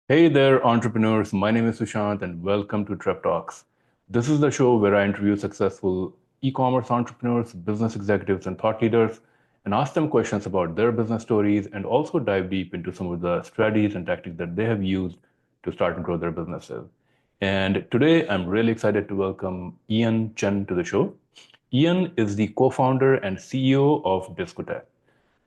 Hey there, entrepreneurs. My name is Sushant, and welcome to TrepTalks. This is the show where I interview successful e commerce entrepreneurs, business executives, and thought leaders and ask them questions about their business stories and also dive deep into some of the strategies and tactics that they have used to start and grow their businesses. And today, I'm really excited to welcome Chen to the show. Ian is the co founder and CEO of Discotech.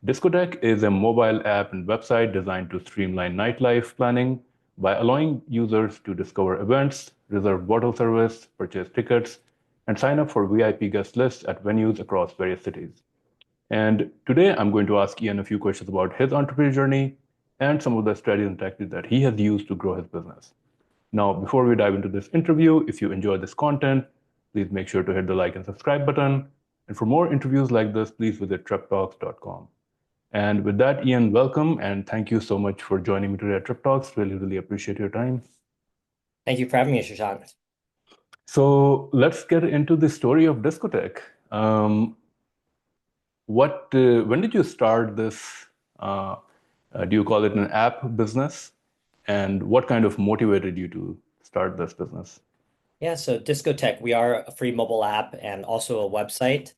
Discotech is a mobile app and website designed to streamline nightlife planning by allowing users to discover events, reserve bottle service, purchase tickets, and sign up for VIP guest lists at venues across various cities. And today I'm going to ask Ian a few questions about his entrepreneurial journey and some of the strategies and tactics that he has used to grow his business. Now, before we dive into this interview, if you enjoy this content, please make sure to hit the like and subscribe button. And for more interviews like this, please visit treptalks.com. And with that, Ian, welcome and thank you so much for joining me today at Trip Talks. Really, really appreciate your time. Thank you for having me, Shashank. So let's get into the story of Discotech. Um, when did you start this? Uh, do you call it an app business? And what kind of motivated you to start this business? Yeah, so Discotech, we are a free mobile app and also a website.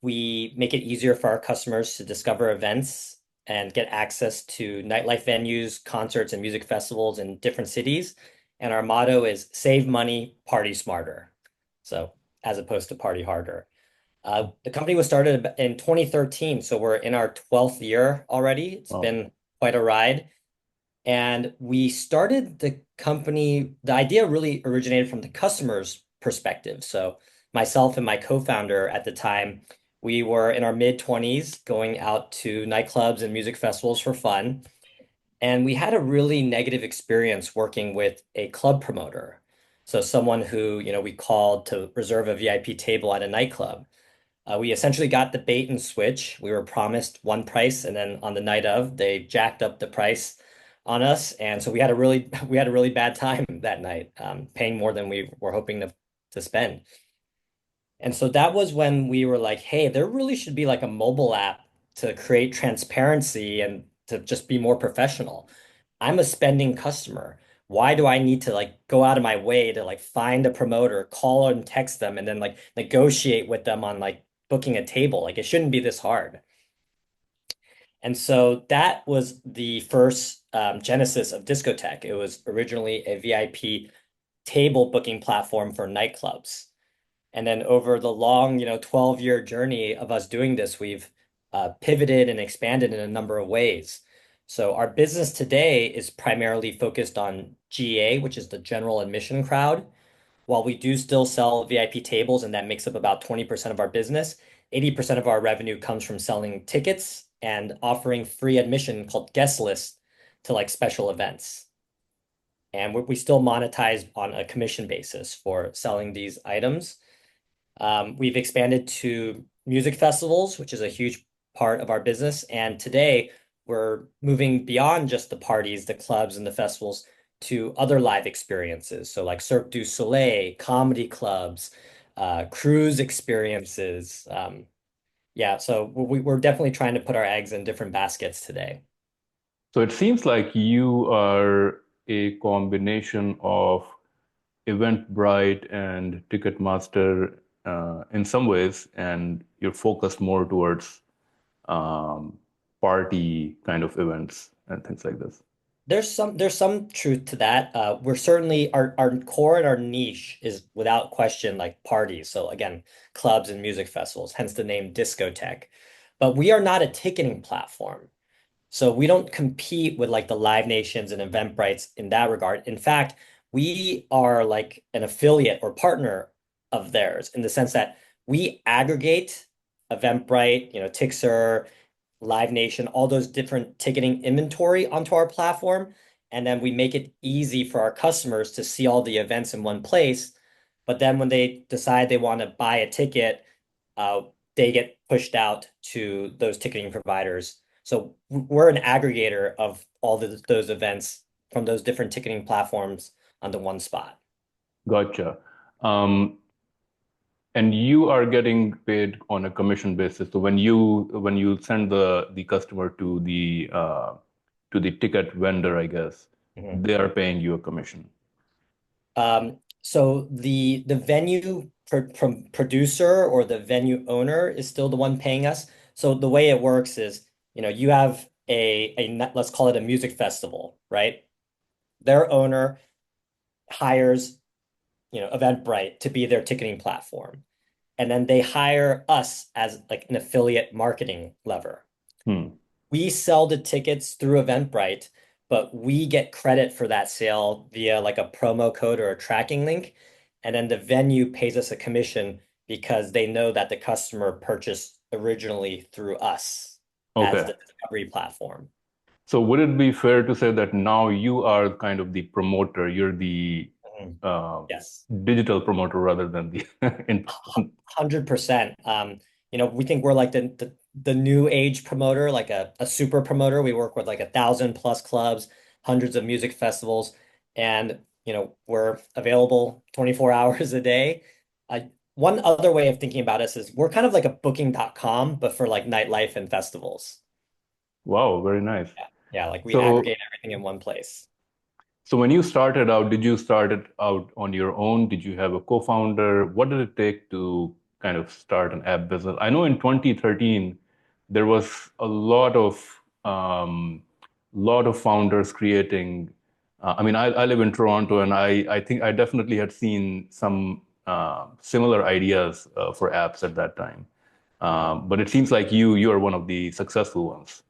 We make it easier for our customers to discover events and get access to nightlife venues, concerts, and music festivals in different cities. And our motto is save money, party smarter. So, as opposed to party harder. The company was started in 2013, so we're in our 12th year already. It's Wow. been quite a ride. And we started the company, the idea really originated from the customer's perspective. So myself and my co-founder at the time, we were in our mid-20s going out to nightclubs and music festivals for fun. And we had a really negative experience working with a club promoter. So someone who, we called to reserve a VIP table at a nightclub. We essentially got the bait and switch. We were promised one price, and then on the night of, they jacked up the price on us, and so we had a really we had a really bad time that night, paying more than we were hoping to spend. And so that was when we were like, hey, there really should be like a mobile app to create transparency and to just be more professional. I'm a spending customer. Why do I need to like go out of my way to like find a promoter, call and text them, and then like negotiate with them on like booking a table? Like it shouldn't be this hard. And so that was the first genesis of Discotech. It was originally a VIP table booking platform for nightclubs. And then over the long, 12-year journey of us doing this, we've pivoted and expanded in a number of ways. So our business today is primarily focused on GA, which is the general admission crowd. While we do still sell VIP tables, and that makes up about 20% of our business, 80% of our revenue comes from selling tickets and offering free admission called guest list to like special events. And we still monetize on a commission basis for selling these items. We've expanded to music festivals, which is a huge part of our business. And today we're moving beyond just the parties, the clubs, and the festivals to other live experiences. So, like Cirque du Soleil, comedy clubs, cruise experiences. Yeah, so we're definitely trying to put our eggs in different baskets today. So it seems like you are a combination of Eventbrite and Ticketmaster in some ways, and you're focused more towards um, party kind of events and things like this. There's some truth to that. We're certainly our core and our niche is without question like parties. So again, clubs and music festivals, hence the name Discotech. But we are not a ticketing platform. So we don't compete with like the Live Nations and Eventbrites in that regard. In fact, we are like an affiliate or partner of theirs in the sense that we aggregate Eventbrite, Tixer, Live Nation, all those different ticketing inventory onto our platform. And then we make it easy for our customers to see all the events in one place. But then when they decide they want to buy a ticket, uh, they get pushed out to those ticketing providers. So we're an aggregator of all those events from those different ticketing platforms onto one spot. Gotcha. Um, and you are getting paid on a commission basis. So when you send the customer to the ticket vendor, I guess, Mhm. they are paying you a commission. So the venue from producer or the venue owner is still the one paying us. So the way it works is, you have let's call it a music festival, right? Their owner hires, Eventbrite to be their ticketing platform. And then they hire us as like an affiliate marketing lever. Hmm. We sell the tickets through Eventbrite, but we get credit for that sale via like a promo code or a tracking link. And then the venue pays us a commission because they know that the customer purchased originally through us as Okay. the discovery platform. So would it be fair to say that now you are kind of the promoter, you're the Mhm. uh, Yes. digital promoter rather than the in person? 100%. We think we're like the new age promoter, like a super promoter. We work with like 1,000+ clubs, hundreds of music festivals, and we're available 24 hours a day. One other way of thinking about us is we're kind of like a booking.com, but for like nightlife and festivals. Wow, very nice. Yeah. Yeah, like we So aggregate everything in one place. So when you started out, did you start it out on your own? Did you have a co-founder? What did it take to kind of start an app business? I know in 2013 there was a lot of founders creating. I mean, I live in Toronto, and I think I definitely had seen some similar ideas for apps at that time. But it seems like you are one of the successful ones.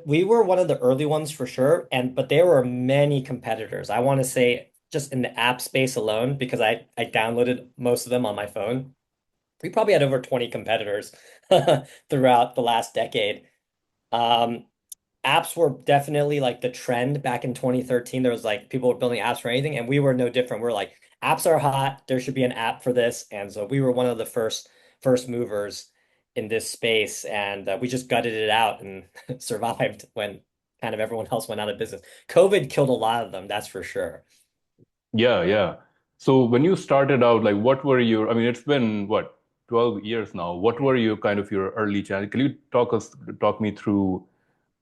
We were one of the early ones for sure, but there were many competitors. I want to say just in the app space alone, because I downloaded most of them on my phone. We probably had over 20 competitors throughout the last decade. Um, Apps were definitely like the trend back in 2013. There was like people were building apps for anything, and we were no different. We're like, apps are hot. There should be an app for this. And so we were one of the first movers in this space, and we just gutted it out and survived when kind of everyone else went out of business. COVID killed a lot of them, that's for sure. Yeah, yeah. So when you started out, like what were your, I mean, it's been what, 12 years now. What were your kind of your early challenges? Can you talk me through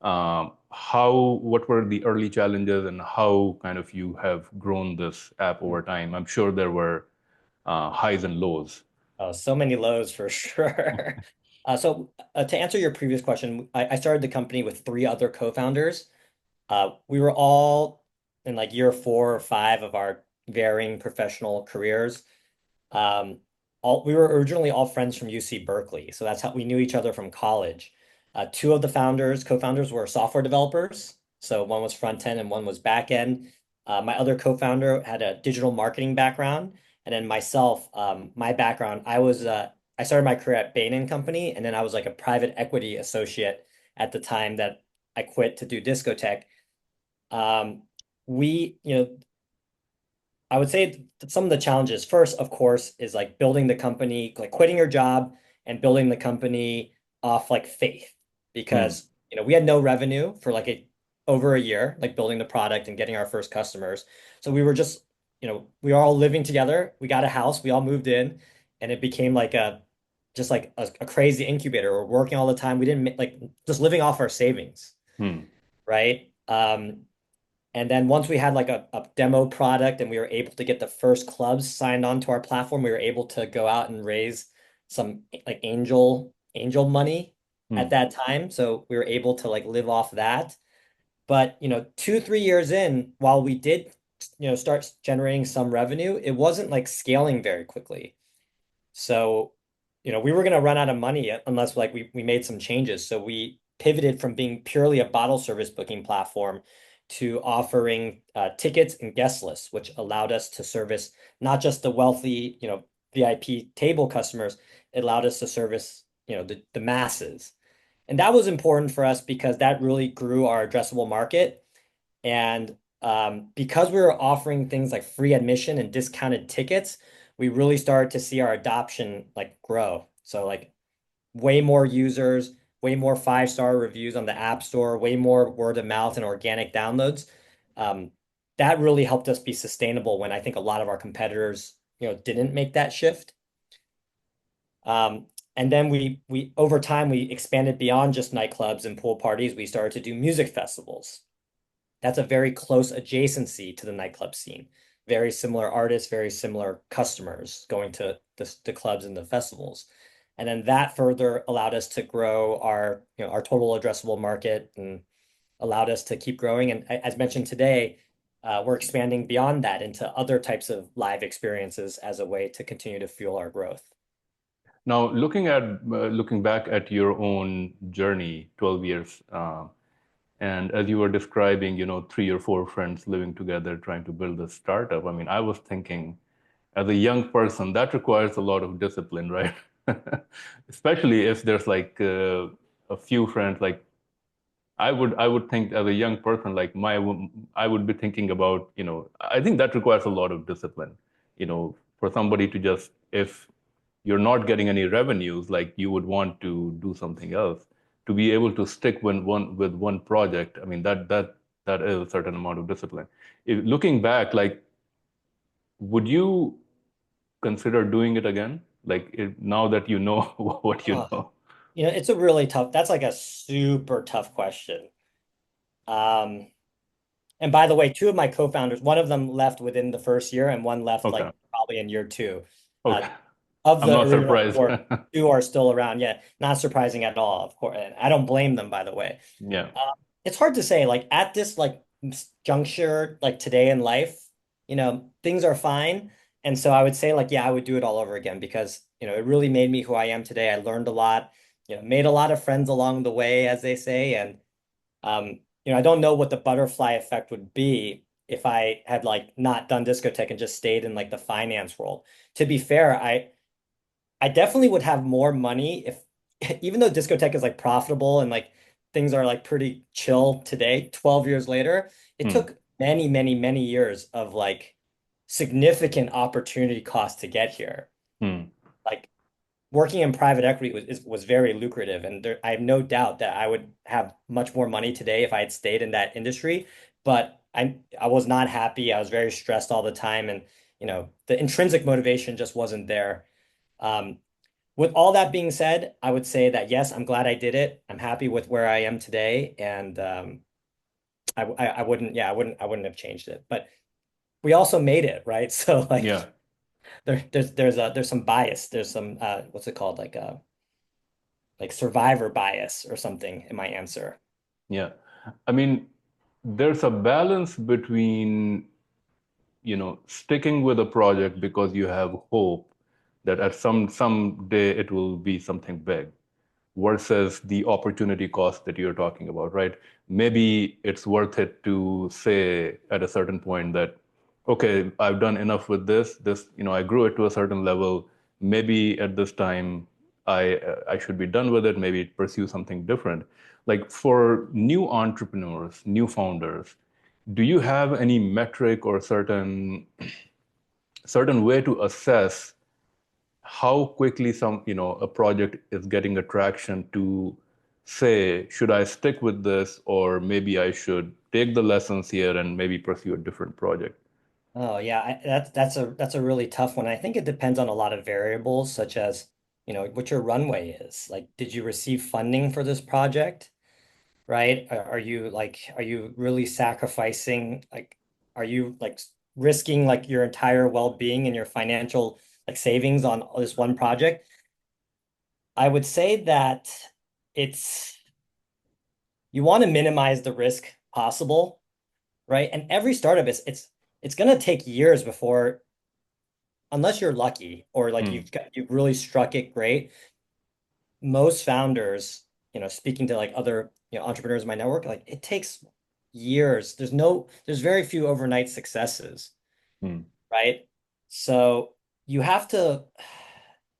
what were the early challenges and how kind of you have grown this app over time? I'm sure there were highs and lows. Oh, so many lows for sure. To answer your previous question, I started the company with three other co-founders. We were all in like year 4 or 5 of our varying professional careers. Um, we were originally all friends from UC Berkeley, so that's how we knew each other from college. Two of the co-founders were software developers. So one was front end and one was back end. My other co-founder had a digital marketing background, and then myself, my background, I started my career at Bain and Company, and then I was like a private equity associate at the time that I quit to do Discotech. Um, we, I would say some of the challenges first, of course, is like building the company, like quitting your job and building the company off like faith. Hmm. Because, we had no revenue for like over a year, like building the product and getting our first customers. So we were just, we were all living together. We got a house, we all moved in, and it became like just like a crazy incubator. We're working all the time. We didn't like just living off our savings, Hmm. right? And then once we had like a demo product and we were able to get the first clubs signed onto our platform, we were able to go out and raise some like angel money at Hmm. that time. So we were able to like live off that. But 2, 3 years in, while we did start generating some revenue, it wasn't like scaling very quickly. So, we were going to run out of money unless like we made some changes. So we pivoted from being purely a bottle service booking platform to offering tickets and guest lists, which allowed us to service not just the wealthy, VIP table customers, it allowed us to service, the masses. And that was important for us because that really grew our addressable market. And because we were offering things like free admission and discounted tickets, we really started to see our adoption like grow. So like way more users, way more 5-star reviews on the App Store, way more word of mouth and organic downloads. Um, that really helped us be sustainable when I think a lot of our competitors, didn't make that shift. Um, and then we over time we expanded beyond just nightclubs and pool parties. We started to do music festivals. that's a very close adjacency to the nightclub scene. Very similar artists, very similar customers going to the clubs and the festivals. And then that further allowed us to grow our, our total addressable market and allowed us to keep growing. And as mentioned today, we're expanding beyond that into other types of live experiences as a way to continue to fuel our growth. Now, looking back at your own journey, 12 years, and as you were describing, 3 or 4 friends living together trying to build a startup. I mean, I was thinking, as a young person, that requires a lot of discipline, right? Especially if there's like a few friends. Like I would think as a young person, like I would be thinking about, I think that requires a lot of discipline, for somebody to just, if you're not getting any revenues, like you would want to do something else, to be able to stick with one project. I mean, that is a certain amount of discipline. Looking back, like, would you consider doing it again? Like now that you know what you Oh, know. it's a really tough, that's like a super tough question. Um, and by the way, two of my co-founders, one of them left within the first year and one left Okay. like probably in year two. Uh, Okay. of I'm the not original surprised. four, two are still around. Yeah, not surprising at all, of course. And I don't blame them, by the way. Yeah. It's hard to say, like at this like juncture, like today in life, things are fine. And so I would say like, yeah, I would do it all over again because, it really made me who I am today. I learned a lot, made a lot of friends along the way, as they say. And I don't know what the butterfly effect would be if I had like not done Discotech and just stayed in like the finance world. To be fair, I definitely would have more money if, even though Discotech is like profitable and like things are like pretty chill today, 12 years later, it Hmm. took many, many, many years of like significant opportunity cost to get here. Hmm. Like working in private equity was very lucrative, and I have no doubt that I would have much more money today if I had stayed in that industry. But I was not happy. I was very stressed all the time, and the intrinsic motivation just wasn't there. Um, with all that being said, I would say that yes, I'm glad I did it. I'm happy with where I am today, and I wouldn't, yeah, I wouldn't have changed it. But we also made it, right? So like, Yeah. there's some bias. There's some what's it called, like survivor bias or something in my answer. Yeah. I mean, there's a balance between, sticking with a project because you have hope that at some day it will be something big, versus the opportunity cost that you're talking about, right? Maybe it's worth it to say at a certain point that, okay, I've done enough with this, I grew it to a certain level. Maybe at this time, I should be done with it, maybe pursue something different. Like for new entrepreneurs, new founders, do you have any metric or certain way to assess how quickly a project is getting attraction to say, should I stick with this, or maybe I should take the lessons here and maybe pursue a different project? Oh yeah, that's a really tough one. I think it depends on a lot of variables, such as, what your runway is. Like, did you receive funding for this project? Right? Are you really sacrificing, like, are you like risking like your entire well-being and your financial like savings on this one project? I would say that it's you want to minimize the risk possible, right? And every startup it's gonna take years before, unless you're lucky or like Hmm. you've really struck it great. Most founders, speaking to like other, entrepreneurs in my network, like it takes years. There's very few overnight successes, Hmm. right? So you have to,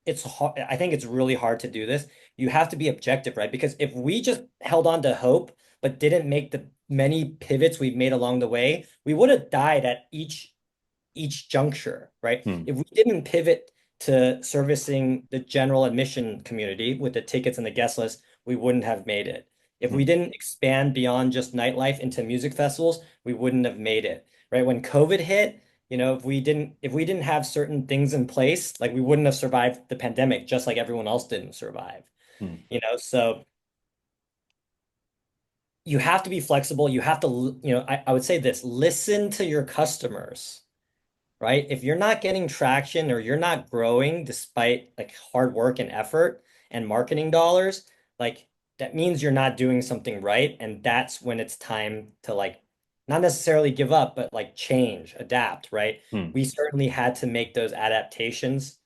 it's hard. I think it's really hard to do this. You have to be objective, right? Because if we just held on to hope, but didn't make the many pivots we've made along the way, we would have died at each juncture, right? Hmm. If we didn't pivot to servicing the general admission community with the tickets and the guest list, we wouldn't have made it. If we Hmm. didn't expand beyond just nightlife into music festivals, we wouldn't have made it, right? When COVID hit, if we didn't have certain things in place, like we wouldn't have survived the pandemic, just like everyone else didn't survive. Hmm. So you have to be flexible. You have to, I would say this, listen to your customers, right? If you're not getting traction or you're not growing despite like hard work and effort and marketing dollars, like that means you're not doing something right. And that's when it's time to like not necessarily give up, but like change, adapt, right? Hmm. We certainly had to make those adaptations.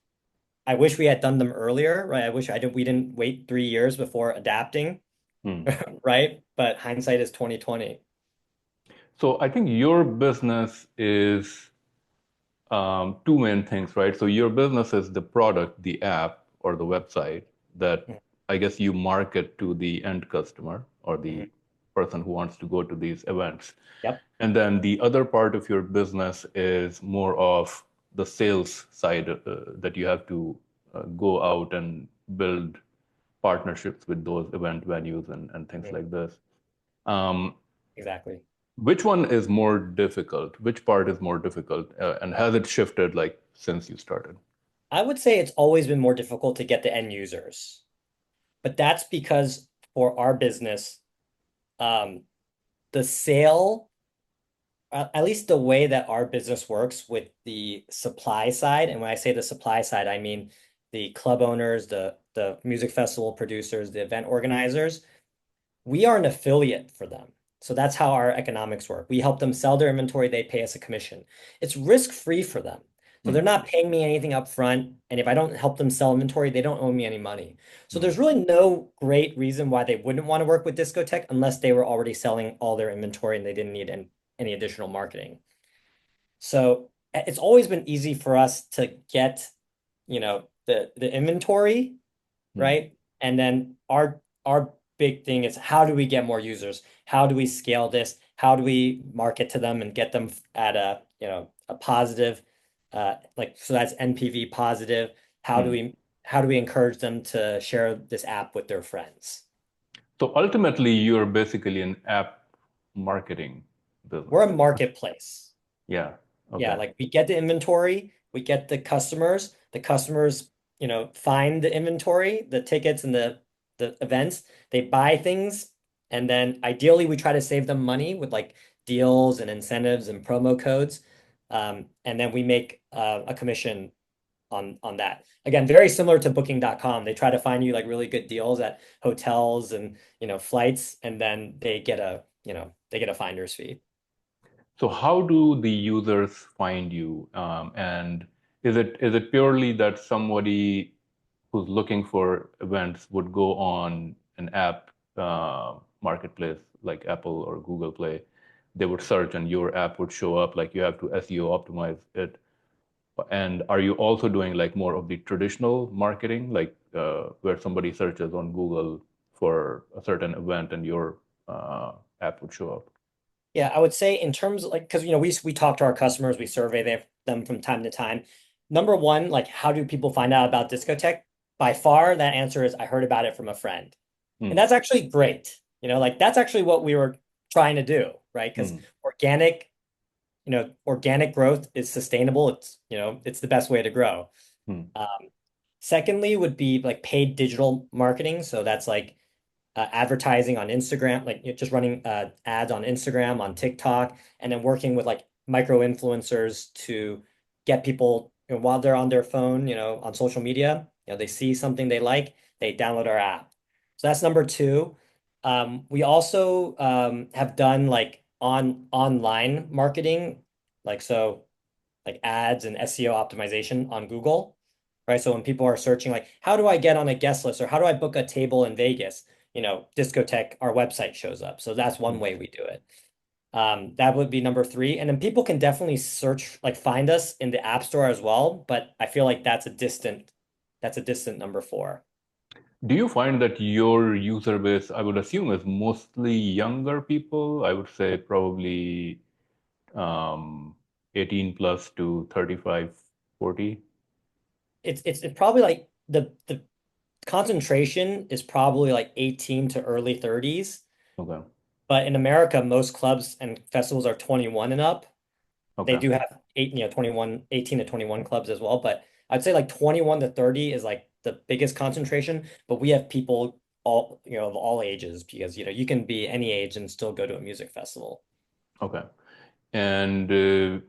I wish we had done them earlier, right? I wish we didn't wait 3 years before adapting, Hmm. right? But hindsight is 2020. So I think your business is two main things, right? So your business is the product, the app or the website that Mhm. I guess you market to the end customer or Mhm. the person who wants to go to these events. Yep. And then the other part of your business is more of the sales side that you have to go out and build partnerships with those event venues and things Mhm. like this. Um, Exactly. which one is more difficult? Which part is more difficult? And has it shifted like since you started? I would say it's always been more difficult to get the end users, but that's because for our business, um, the sale, at least the way that our business works with the supply side, and when I say the supply side, I mean the club owners, the music festival producers, the event organizers, we are an affiliate for them. So that's how our economics work. We help them sell their inventory, they pay us a commission. It's risk-free for them. So Hmm. they're not paying me anything up front. And if I don't help them sell inventory, they don't owe me any money. So Hmm. there's really no great reason why they wouldn't want to work with Discotech unless they were already selling all their inventory and they didn't need any additional marketing. So it's always been easy for us to get, the inventory, Hmm. right? And then our big thing is how do we get more users? How do we scale this? How do we market to them and get them at a positive like so that's NPV positive. How do Hmm. we encourage them to share this app with their friends? So ultimately, you're basically an app marketing We're business. a marketplace. Yeah. Yeah, Okay. like we get the inventory, we get the customers, find the inventory, the tickets and the events, they buy things, and then ideally we try to save them money with like deals and incentives and promo codes. And then we make a commission on that. Again, very similar to booking.com. They try to find you like really good deals at hotels and flights, and then they get a finder's fee. So how do the users find you? And is it purely that somebody who's looking for events would go on an app marketplace like Apple or Google Play? They would search and your app would show up, like you have to SEO optimize it. And are you also doing like more of the traditional marketing, like where somebody searches on Google for a certain event and your app would show up? Yeah, I would say in terms of like, because we talk to our customers, we survey them from time to time. Number one, like how do people find out about Discotech? By far, that answer is I heard about it from a friend. And Hmm. that's actually great. Like that's actually what we were trying to do, right? Because Hmm. organic growth is sustainable. It's the best way to grow. Hmm. Um, Secondly would be like paid digital marketing. So that's like advertising on Instagram, like just running ads on Instagram, on TikTok, and then working with like micro influencers to get people, while they're on their phone, on social media, they see something they like, they download our app. So that's number two. We also have done like online marketing, like ads and SEO optimization on Google, right? So when people are searching, like, how do I get on a guest list or how do I book a table in Vegas? Discotech, our website shows up. So that's one Hmm. way we do it. That would be number three. And then people can definitely search, like find us in the App Store as well. But I feel like that's a distant number four. Do you find that your user base, I would assume, is mostly younger people? I would say probably um, 18 plus to 35, 40. It's probably like the concentration is probably like 18 to early 30s. Okay. But in America, most clubs and festivals are 21 and up. They Okay. do have 18 to 21 clubs as well. But I'd say like 21 to 30 is like the biggest concentration. But we have people of all ages because you can be any age and still go to a music festival. Okay. And to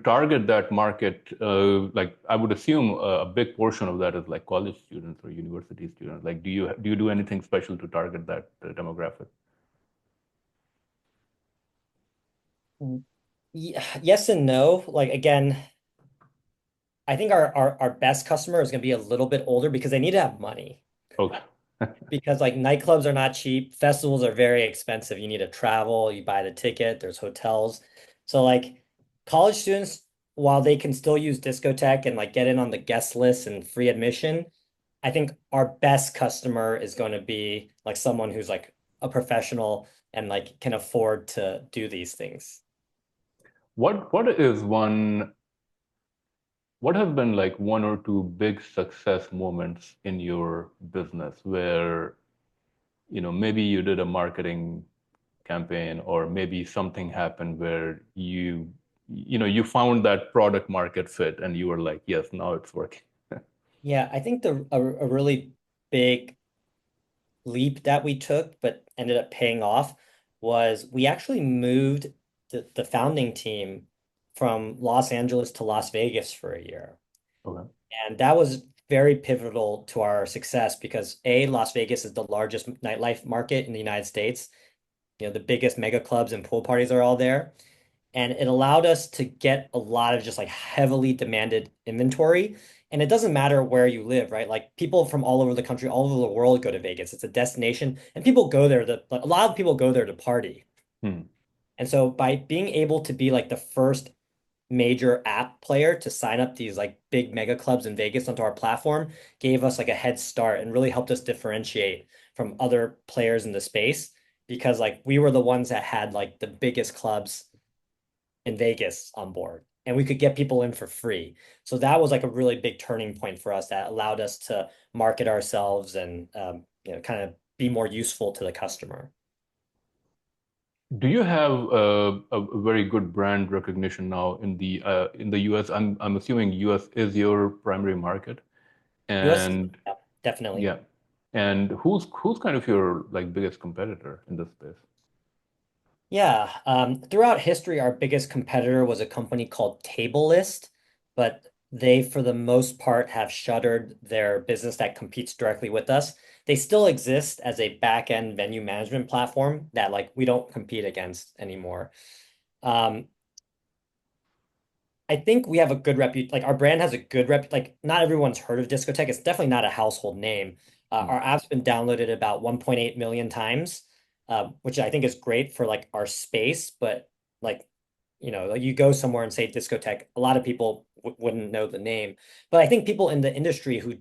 target that market, like I would assume a big portion of that is like college students or university students. Like, do you do anything special to target that demographic? Yes and no. Like again, I think our best customer is going to be a little bit older because they need to have money. Okay. Because like nightclubs are not cheap, festivals are very expensive. You need to travel, you buy the ticket, there's hotels. So like college students, while they can still use Discotech and like get in on the guest list and free admission, I think our best customer is going to be like someone who's like a professional and like can afford to do these things. What has been like one or two big success moments in your business where, maybe you did a marketing campaign or maybe something happened where you found that product market fit and you were like, yes, now it's working. Yeah, I think a really big leap that we took, but ended up paying off, was we actually moved the founding team from Los Angeles to Las Vegas for a year. Okay. And that was very pivotal to our success because A, Las Vegas is the largest nightlife market in the United States. The biggest mega clubs and pool parties are all there. And it allowed us to get a lot of just like heavily demanded inventory. And it doesn't matter where you live, right? Like people from all over the country, all over the world go to Vegas. It's a destination, and people go there a lot of people go there to party. Hmm. And so by being able to be like the first major app player to sign up these like big mega clubs in Vegas onto our platform gave us like a head start and really helped us differentiate from other players in the space because like we were the ones that had like the biggest clubs in Vegas on board, and we could get people in for free. So that was like a really big turning point for us that allowed us to market ourselves and kind of be more useful to the customer. Do you have a very good brand recognition now in the US? I'm assuming US is your primary market, US, and yeah, definitely. yeah, and who's kind of your like biggest competitor in this space? Yeah, throughout history, our biggest competitor was a company called Table List, but they, for the most part, have shuttered their business that competes directly with us. They still exist as a back-end venue management platform that like we don't compete against anymore. Um, I think we have a good repute. Like our brand has a good rep. Like not everyone's heard of Discotech. It's definitely not a household name. Hmm. Our app's been downloaded about 1.8 million times, which I think is great for like our space. But like, like you go somewhere and say Discotech, a lot of people wouldn't know the name. But I think people in the industry who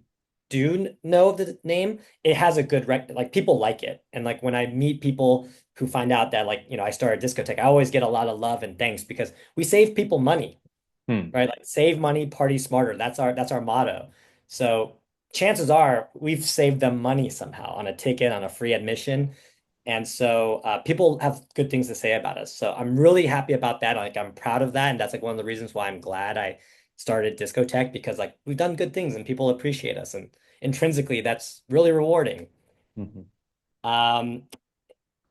do know the name, it has a good rec. Like people like it. And like when I meet people who find out that like, I started Discotech, I always get a lot of love and thanks because we save people money, Hmm. right? Like save money, party smarter. That's our motto. So chances are we've saved them money somehow on a ticket, on a free admission. And so people have good things to say about us. So I'm really happy about that. Like I'm proud of that. And that's like one of the reasons why I'm glad I started Discotech because like we've done good things and people appreciate us. And intrinsically, that's really rewarding. Hmm. Um,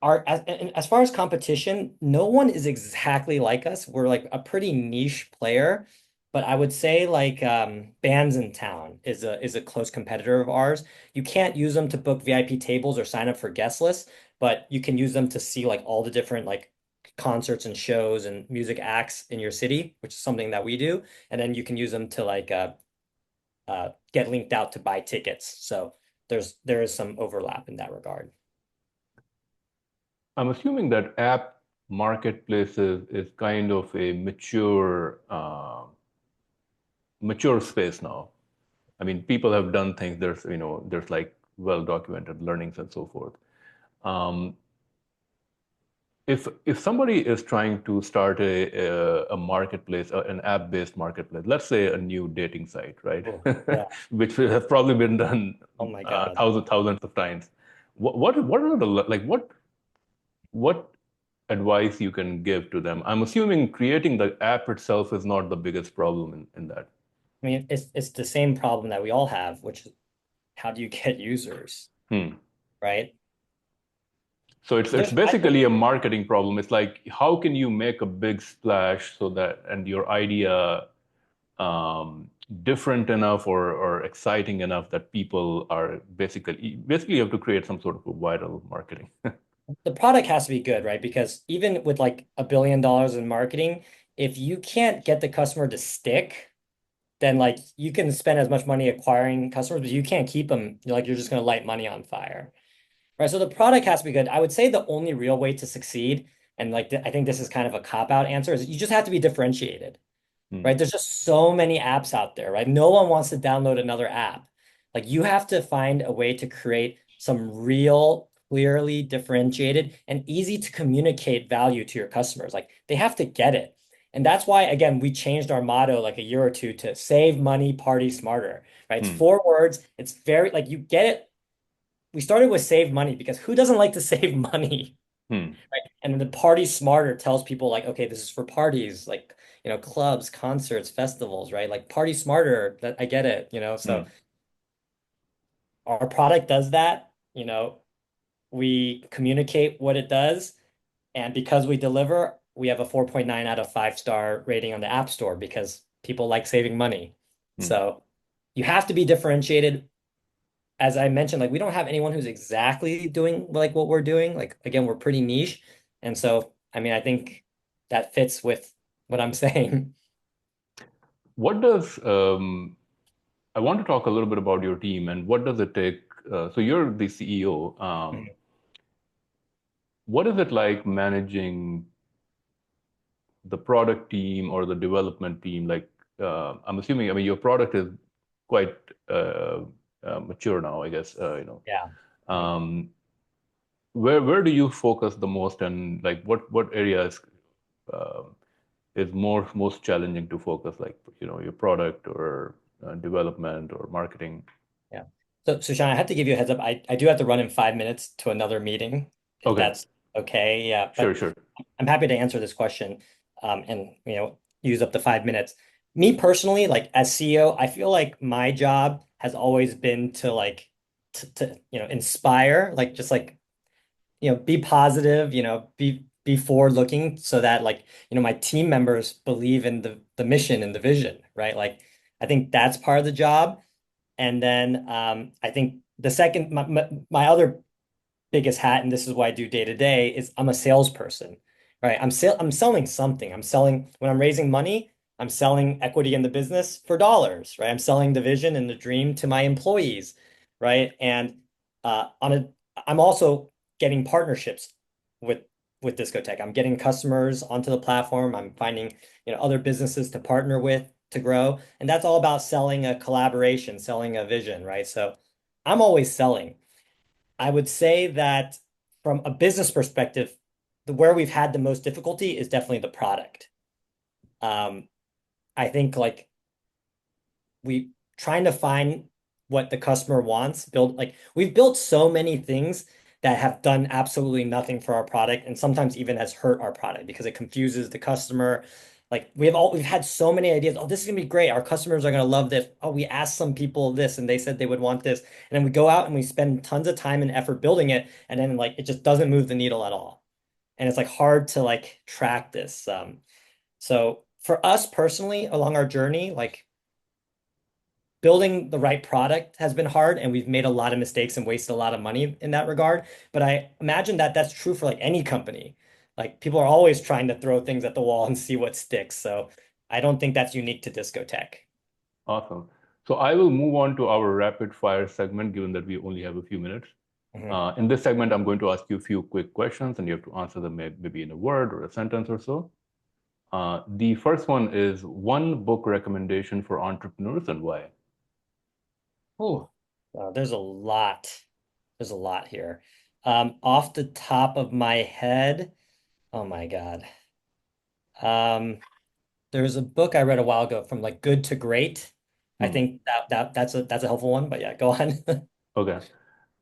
as far as competition, no one is exactly like us. We're like a pretty niche player, but I would say like Bands in Town is a close competitor of ours. You can't use them to book VIP tables or sign up for guest lists, but you can use them to see like all the different like concerts and shows and music acts in your city, which is something that we do. And then you can use them to like get linked out to buy tickets. So there is some overlap in that regard. I'm assuming that app marketplaces is kind of a mature space now. I mean, people have done things. There's like well-documented learnings and so forth. Um, if somebody is trying to start a marketplace, an app-based marketplace, let's say a new dating site, right? Oh, yeah. Which has probably been done Oh my God. thousands of times. What are the like what advice you can give to them? I'm assuming creating the app itself is not the biggest problem in I mean, it's the same problem that we all have, which is how do you get users? Hmm. right? So it's There's, I think, basically a marketing problem. It's like how can you make a big splash so that and your idea um, different enough or exciting enough that people are basically you have to create some sort of a viral marketing. the product has to be good, right? Because even with like $1 billion in marketing, if you can't get the customer to stick, then like you can spend as much money acquiring customers, but you can't keep them. You're just going to light money on fire, right? So the product has to be good. I would say the only real way to succeed, and like I think this is kind of a cop-out answer, is you just have to be differentiated, Hmm. right? There's just so many apps out there, right? No one wants to download another app. Like you have to find a way to create some real, clearly differentiated and easy to communicate value to your customers. Like they have to get it. And that's why, again, we changed our motto like a year or two to save money, party smarter, right? It's Hmm. 4 words. It's very like you get it. We started with save money because who doesn't like to save money? Hmm. Right. And then the party smarter tells people like, okay, this is for parties, like, clubs, concerts, festivals, right? Like party smarter, that I get it. So Hmm. our product does that, we communicate what it does. And because we deliver, we have a 4.9 out of 5-star rating on the App Store because people like saving money. Hmm. So you have to be differentiated. As I mentioned, like we don't have anyone who's exactly doing like what we're doing. Like again, we're pretty niche. And so, I mean, I think that fits with what I'm saying. What does I want to talk a little bit about your team and what does it take? So you're the CEO. What is it like managing the product team or the development team? Like, I'm assuming, I mean, your product is quite uh, mature now, I guess. Yeah. Mhm. Um, where do you focus the most, and like what areas uh, is most challenging to focus, like your product or development or marketing? Yeah. So Sean, I have to give you a heads up. I do have to run in 5 minutes to another meeting, if Okay, that's okay. Yeah. sure, But sure. I'm happy to answer this question and use up the 5 minutes. Me personally, like as CEO, I feel like my job has always been to like to inspire, like just like be positive, be forward looking so that like, my team members believe in the mission and the vision, right? Like I think that's part of the job. And then I think the second, my other biggest hat, and this is what I do day to day, is I'm a salesperson, right? I'm selling something. I'm selling when I'm raising money, I'm selling equity in the business for dollars, right? I'm selling the vision and the dream to my employees, right? And I'm also getting partnerships with with Discotech. I'm getting customers onto the platform. I'm finding, other businesses to partner with to grow. And that's all about selling a collaboration, selling a vision, right? So I'm always selling. I would say that from a business perspective, where we've had the most difficulty is definitely the product. Um, I think like we trying to find what the customer wants, build like we've built so many things that have done absolutely nothing for our product and sometimes even has hurt our product because it confuses the customer. Like we've had so many ideas. Oh, this is gonna be great. Our customers are gonna love this. Oh, we asked some people this and they said they would want this. And then we go out and we spend tons of time and effort building it, and then like it just doesn't move the needle at all. And it's like hard to like track this. So for us personally, along our journey, like building the right product has been hard and we've made a lot of mistakes and wasted a lot of money in that regard. But I imagine that that's true for like any company. Like people are always trying to throw things at the wall and see what sticks. So I don't think that's unique to Discotech. Awesome. So I will move on to our rapid fire segment, given that we only have a few minutes. Mhm. In this segment, I'm going to ask you a few quick questions, and you have to answer them maybe in a word or a sentence or so. The first one is one book recommendation for entrepreneurs and why? Oh, there's a lot. There's a lot here. Off the top of my head, oh my God. Um, there's a book I read a while ago from like good to great. I Hmm. think that's a helpful one, but yeah, go on. Okay.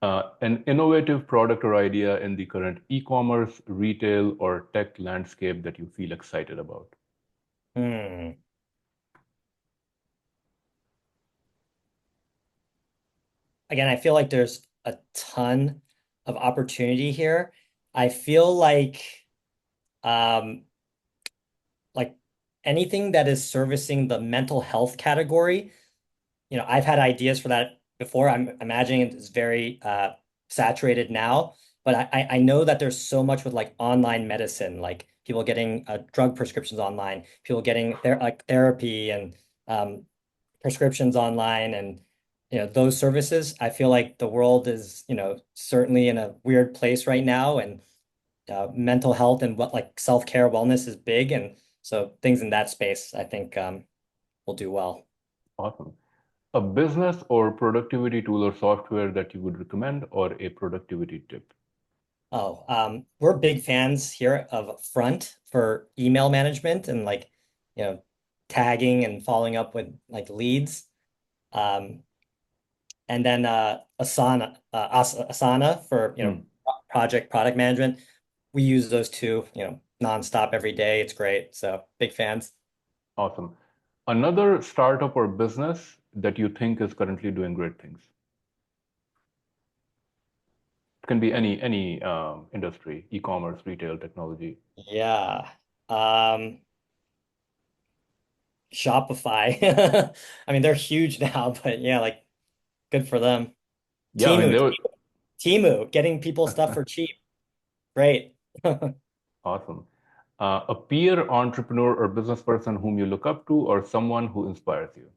An innovative product or idea in the current e-commerce, retail, or tech landscape that you feel excited about? Hmm. Again, I feel like there's a ton of opportunity here. I feel um, like anything that is servicing the mental health category, I've had ideas for that before. I'm imagining it's very saturated now, but I know that there's so much with like online medicine, like people getting drug prescriptions online, people getting therapy and um, prescriptions online, and those services. I feel like the world is certainly in a weird place right now, and mental health and what like self-care wellness is big, and so things in that space I think will do well. Awesome. A business or productivity tool or software that you would recommend or a productivity tip? Oh, we're big fans here of Front for email management and like, you know, tagging and following up with like leads. Um, and then Asana for, Hmm, product management. We use those two, nonstop every day. It's great. So big fans. awesome. Another startup or business that you think is currently doing great things. It can be any industry, e-commerce, retail, technology. Yeah. Um, Shopify. I mean, they're huge now, but yeah, like good for them. Yeah, I mean Timu, they were Timu, getting people stuff for cheap. Great. awesome. A peer entrepreneur or business person whom you look up to or someone who inspires you.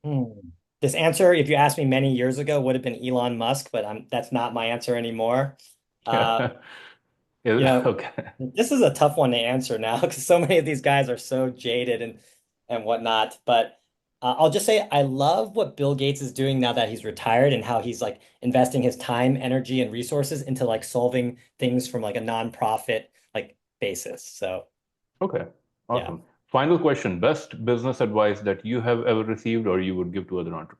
Hmm. This answer, if you asked me many years ago, would have been Elon Musk, but that's not my answer anymore. Uh, you know, Okay. this is a tough one to answer now because so many of these guys are so jaded and whatnot. But I'll just say I love what Bill Gates is doing now that he's retired and how he's like investing his time, energy, and resources into like solving things from like a nonprofit like basis. So Okay. yeah. Awesome. Final question. Best business advice that you have ever received or you would give to other entrepreneurs?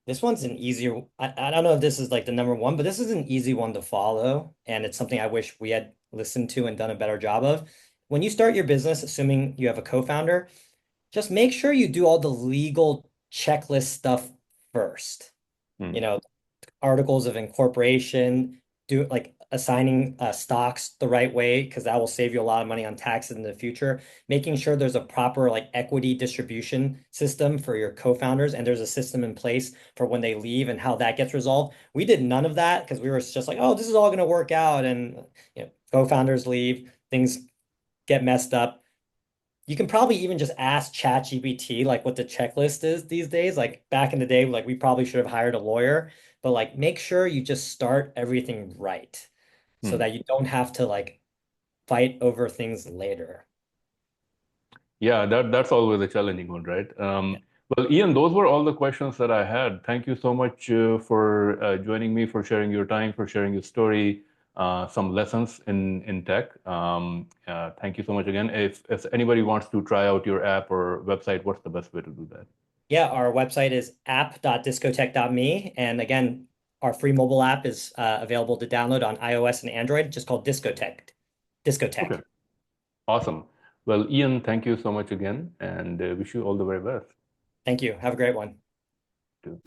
This one's an easier. I don't know if this is like the number one, but this is an easy one to follow. And it's something I wish we had listened to and done a better job of. When you start your business, assuming you have a co-founder, just make sure you do all the legal checklist stuff first. You Hmm. know, articles of incorporation, do like assigning stocks the right way because that will save you a lot of money on taxes in the future. Making sure there's a proper like equity distribution system for your co-founders and there's a system in place for when they leave and how that gets resolved. We did none of that because we were just like, oh, this is all going to work out, and co-founders leave, things get messed up. You can probably even just ask ChatGPT like what the checklist is these days. Like back in the day, like we probably should have hired a lawyer, but like make sure you just start everything right so Hmm. that you don't have to like fight over things later. Yeah, that's always a challenging one, right? Yeah. Well, Ian, those were all the questions that I had. Thank you so much for joining me, for sharing your time, for sharing your story, some lessons in tech. Thank you so much again. If anybody wants to try out your app or website, what's the best way to do that? Yeah, our website is app.discotech.me. And again, our free mobile app is available to download on iOS and Android, just called Discotech. Okay, Discotech. awesome. Well, Ian, thank you so much again, and wish you all the very best. Thank you. Have a great one. Too.